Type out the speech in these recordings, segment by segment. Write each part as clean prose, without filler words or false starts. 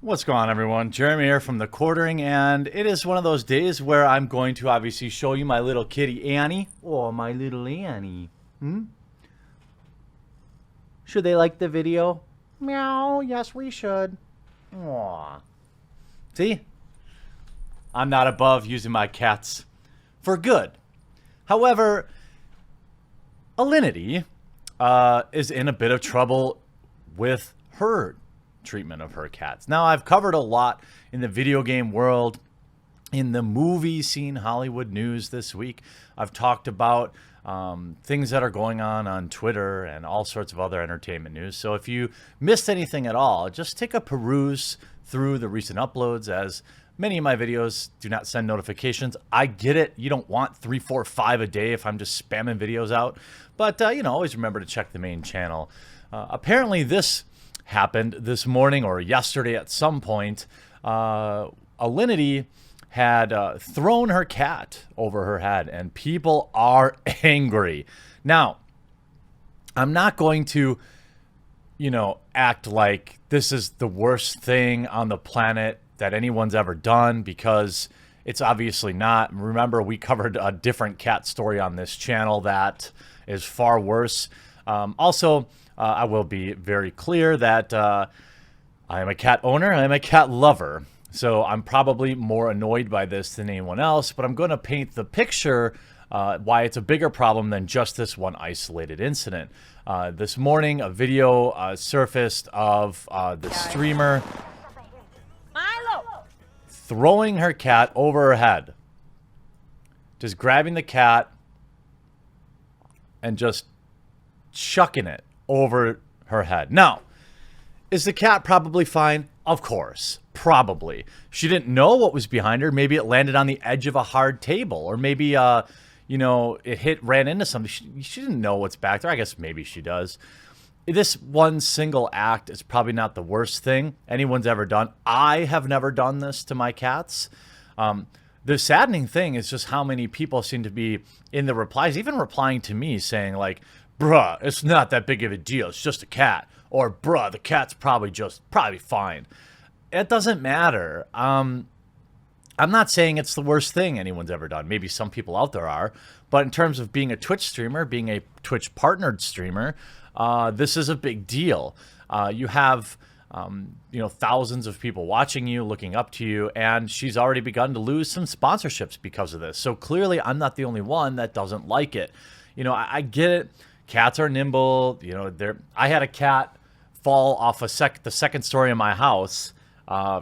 What's going on, everyone? Jeremy here from the Quartering, and it is one of those days where I'm going to obviously show you my little kitty Annie. Oh, my little Annie. Should they like the video? Meow. Yes, we should. Aww. See? I'm not above using my cats for good. However, Alinity is in a bit of trouble with her treatment of her cats. Now, I've covered a lot in the video game world, in the movie scene, Hollywood news this week. I've talked about things that are going on Twitter and all sorts of other entertainment news. So if you missed anything at all, just take a peruse through the recent uploads, as many of my videos do not send notifications. I get it. You don't want 3, 4, 5 a day if I'm just spamming videos out. But, always remember to check the main channel. Apparently this happened this morning or yesterday at some point. Alinity had thrown her cat over her head, and people are angry. Now, I'm not going to, act like this is the worst thing on the planet that anyone's ever done, because it's obviously not. Remember, we covered a different cat story on this channel that is far worse. I will be very clear that I am a cat owner. I am a cat lover. So I'm probably more annoyed by this than anyone else, but I'm going to paint the picture why it's a bigger problem than just this one isolated incident. This morning, a video surfaced of the streamer throwing her cat over her head. Just grabbing the cat and just chucking it over her head. Now, is the cat probably fine? Of course, probably. She didn't know what was behind her. Maybe it landed on the edge of a hard table, or maybe, it ran into something. She didn't know what's back there. I guess maybe she does. This one single act is probably not the worst thing anyone's ever done. I have never done this to my cats. The saddening thing is just how many people seem to be in the replies, even replying to me saying like, bruh, it's not that big of a deal. It's just a cat. Or, bruh, the cat's probably fine. It doesn't matter. I'm not saying it's the worst thing anyone's ever done. Maybe some people out there are. But in terms of being a Twitch streamer, being a Twitch partnered streamer, this is a big deal. You have, thousands of people watching you, looking up to you, and she's already begun to lose some sponsorships because of this. So clearly I'm not the only one that doesn't like it. I get it. Cats are nimble. I had a cat fall off the second story of my house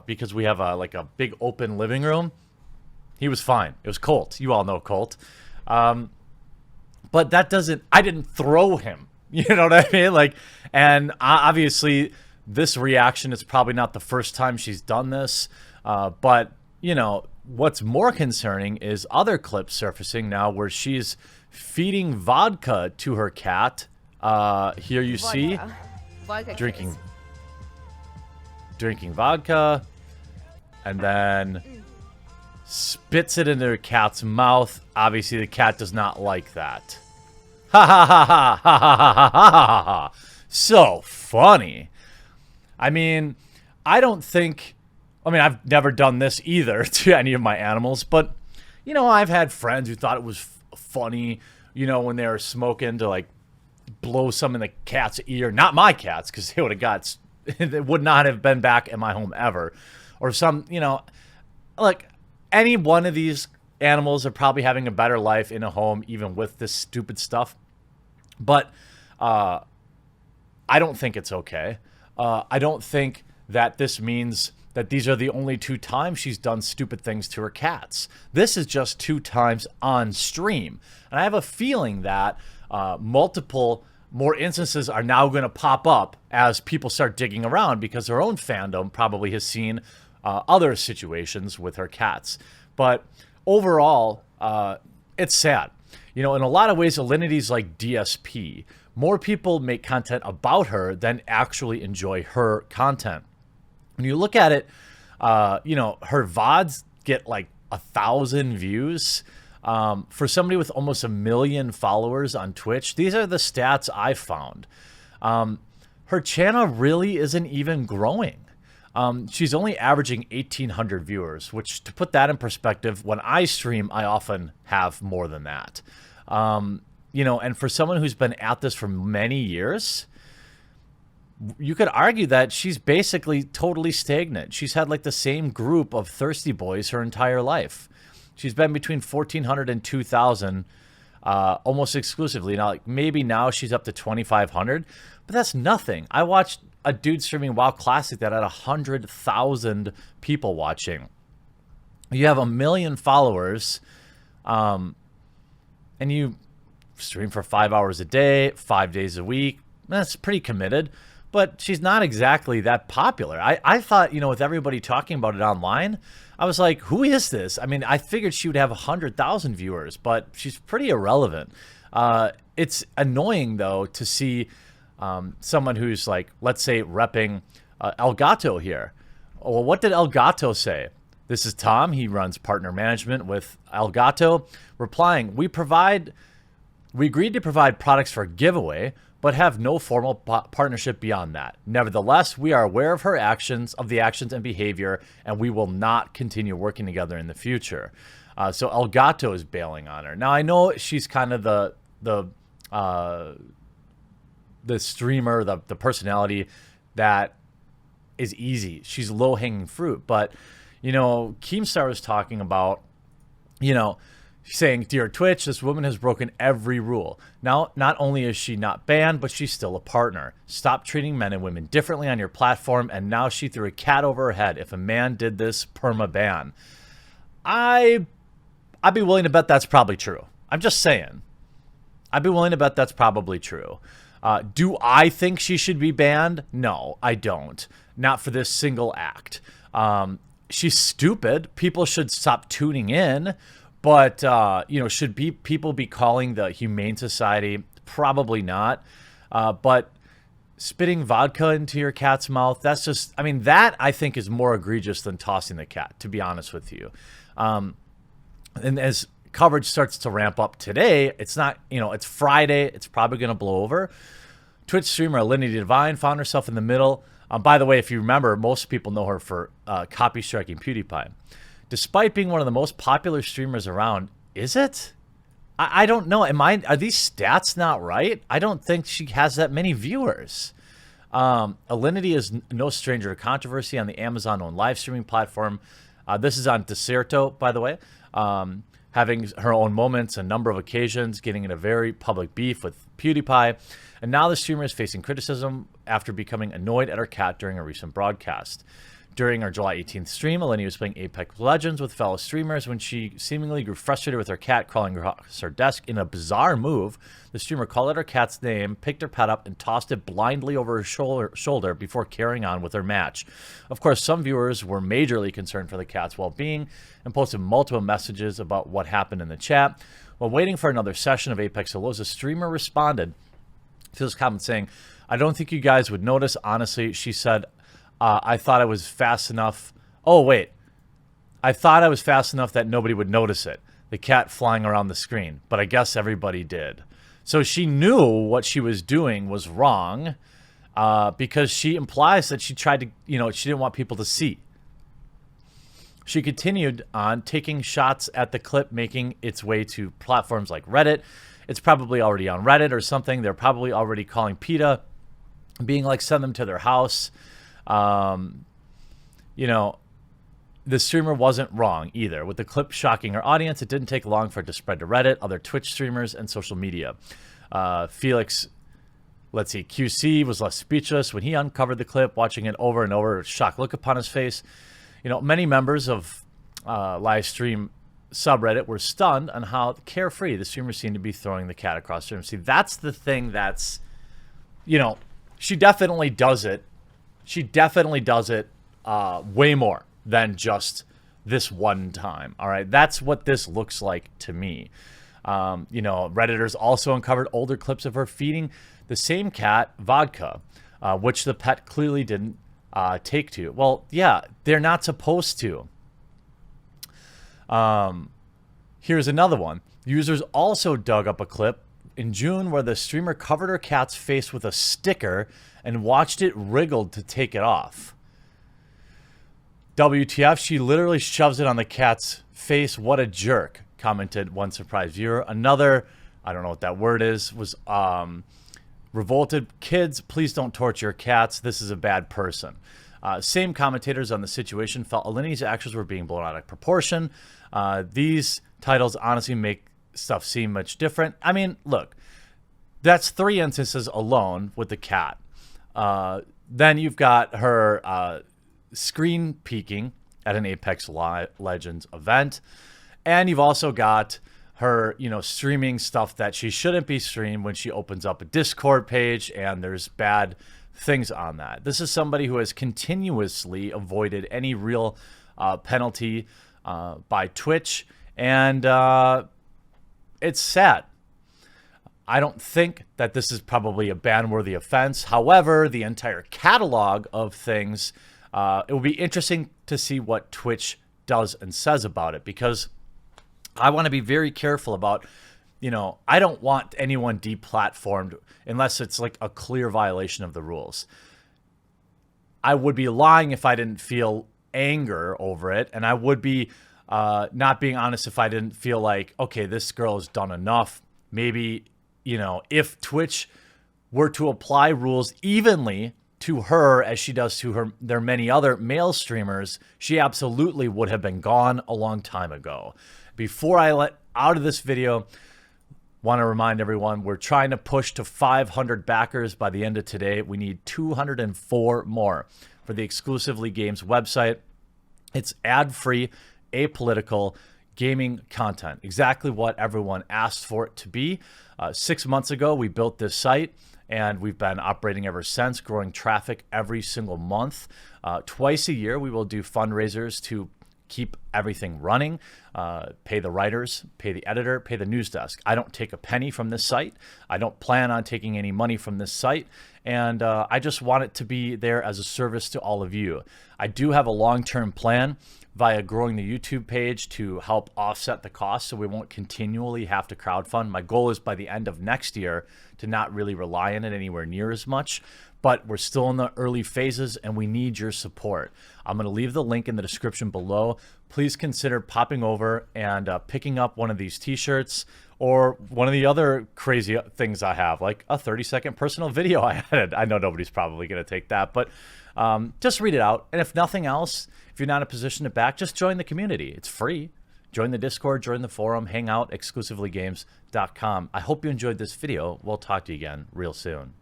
because we have a big open living room. He was fine. It was Colt. You all know Colt. But I didn't throw him. You know what I mean? And obviously this reaction is probably not the first time she's done this. But what's more concerning is other clips surfacing now where she's feeding vodka to her cat. Here you see drinking vodka, and then spits it into her cat's mouth. Obviously the cat does not like that. Ha ha ha ha ha ha ha ha ha ha. So funny. I've never done this either to any of my animals, but I've had friends who thought it was funny, when they were smoking, to blow some in the cat's ear. Not my cats, because they they would not have been back in my home ever. Or some, any one of these animals are probably having a better life in a home, even with this stupid stuff. But I don't think it's okay. I don't think that this means that these are the only 2 times she's done stupid things to her cats. This is just 2 times on stream. And I have a feeling that multiple more instances are now going to pop up as people start digging around, because their own fandom probably has seen other situations with her cats. But overall, it's sad. In a lot of ways, Alinity's like DSP. More people make content about her than actually enjoy her content. When you look at it, her VODs get 1,000 views. For somebody with almost 1 million followers on Twitch, these are the stats I found. Her channel really isn't even growing. She's only averaging 1,800 viewers, which, to put that in perspective, when I stream, I often have more than that. You know, and for someone who's been at this for many years, you could argue that she's basically totally stagnant. She's had like the same group of thirsty boys her entire life. She's been between 1,400 and 2,000 almost exclusively. Now, like, maybe now she's up to 2,500, but that's nothing. I watched a dude streaming WoW Classic that had 100,000 people watching. You have 1 million followers, and you stream for 5 hours a day, 5 days a week. That's pretty committed. But she's not exactly that popular. I thought, you know, with everybody talking about it online, I was like, who is this? I mean, I figured she would have 100,000 viewers, but she's pretty irrelevant. It's annoying, though, to see someone who's like, let's say, repping Elgato here. Well, what did Elgato say? This is Tom. He runs partner management with Elgato, replying, we agreed to provide products for a giveaway, but have no formal partnership beyond that. Nevertheless, we are aware of her actions, of the actions and behavior, and we will not continue working together in the future. So Elgato is bailing on her. Now, I know she's kind of the streamer, the personality that is easy. She's low-hanging fruit. But, you know, Keemstar was talking about, you know, saying, dear Twitch, this woman has broken every rule. Now, not only is she not banned, but she's still a partner. Stop treating men and women differently on your platform, and now she threw a cat over her head. If a man did this, perma-ban. I'd be willing to bet that's probably true. I'm just saying. I'd be willing to bet that's probably true. Do I think she should be banned? No, I don't. Not for this single act. She's stupid. People should stop tuning in. But, you know, should people be calling the Humane Society? Probably not. But spitting vodka into your cat's mouth, that's just, I mean, that I think is more egregious than tossing the cat, to be honest with you. And as coverage starts to ramp up today, it's not, you know, it's Friday. It's probably going to blow over. Twitch streamer Alinity Divine found herself in the middle. By the way, if you remember, most people know her for copy striking PewDiePie. Despite being one of the most popular streamers around, is it? I don't know. Are these stats not right? I don't think she has that many viewers. Alinity is no stranger to controversy on the Amazon-owned live streaming platform. This is on Deserto, by the way. Having her own moments, a number of occasions, getting in a very public beef with PewDiePie. And now the streamer is facing criticism after becoming annoyed at her cat during a recent broadcast. During our July 18th stream, Alinity was playing Apex Legends with fellow streamers when she seemingly grew frustrated with her cat crawling across her desk. In a bizarre move, the streamer called out her cat's name, picked her pet up, and tossed it blindly over her shoulder before carrying on with her match. Of course, some viewers were majorly concerned for the cat's well-being and posted multiple messages about what happened in the chat. While waiting for another session of Apex Legends, the streamer responded to this comment saying, I don't think you guys would notice. Honestly, she said, I thought I was fast enough. Oh, wait. I thought I was fast enough that nobody would notice it. The cat flying around the screen. But I guess everybody did. So she knew what she was doing was wrong because she implies that she tried to, you know, she didn't want people to see. She continued on taking shots at the clip, making its way to platforms like Reddit. It's probably already on Reddit or something. They're probably already calling PETA, being like, send them to their house. You know, the streamer wasn't wrong either. With the clip shocking her audience, it didn't take long for it to spread to Reddit, other Twitch streamers, and social media. Felix, let's see, QC was left speechless when he uncovered the clip, watching it over and over, a shocked look upon his face. You know, many members of live stream subreddit were stunned on how carefree the streamer seemed to be throwing the cat across the room. See, that's the thing that's, you know, she definitely does it. She definitely does it way more than just this one time. All right, that's what this looks like to me. You know, Redditors also uncovered older clips of her feeding the same cat vodka, which the pet clearly didn't take to. Well, yeah, they're not supposed to. Here's another one. Users also dug up a clip in June where the streamer covered her cat's face with a sticker and watched it wriggle to take it off. WTF, she literally shoves it on the cat's face. What a jerk, commented one surprised viewer. Another, I don't know what that word is, was revolted. Kids, please don't torture cats. This is a bad person. Same commentators on the situation felt Alinity's actions were being blown out of proportion. These titles honestly make stuff seem much different. I mean, look, that's 3 instances alone with the cat. Then you've got her screen peeking at an Apex Legends event. And you've also got her, streaming stuff that she shouldn't be streamed when she opens up a Discord page and there's bad things on that. This is somebody who has continuously avoided any real penalty by Twitch. And it's sad. I don't think that this is probably a ban-worthy offense. However, the entire catalog of things, it will be interesting to see what Twitch does and says about it, because I want to be very careful about, I don't want anyone deplatformed unless it's like a clear violation of the rules. I would be lying if I didn't feel anger over it, and I would be not being honest if I didn't feel like, okay, this girl has done enough. Maybe, if Twitch were to apply rules evenly to her as she does to their many other male streamers, she absolutely would have been gone a long time ago. Before I let out of this video, want to remind everyone, we're trying to push to 500 backers by the end of today. We need 204 more for the Exclusively Games website. It's ad-free, apolitical gaming content, exactly what everyone asked for it to be. 6 months ago, we built this site, and we've been operating ever since, growing traffic every single month. Twice a year, we will do fundraisers to keep everything running, pay the writers, pay the editor, pay the news desk. I don't take a penny from this site. I don't plan on taking any money from this site. And I just want it to be there as a service to all of you. I do have a long-term plan via growing the YouTube page to help offset the cost so we won't continually have to crowdfund. My goal is by the end of next year to not really rely on it anywhere near as much, but we're still in the early phases and we need your support. I'm going to leave the link in the description below. Please consider popping over and picking up one of these t-shirts or one of the other crazy things I have, like a 30-second personal video I added. I know nobody's probably going to take that, but just read it out. And if nothing else, if you're not in a position to back, just join the community. It's free. Join the Discord, join the forum, hang out, exclusivelygames.com. I hope you enjoyed this video. We'll talk to you again real soon.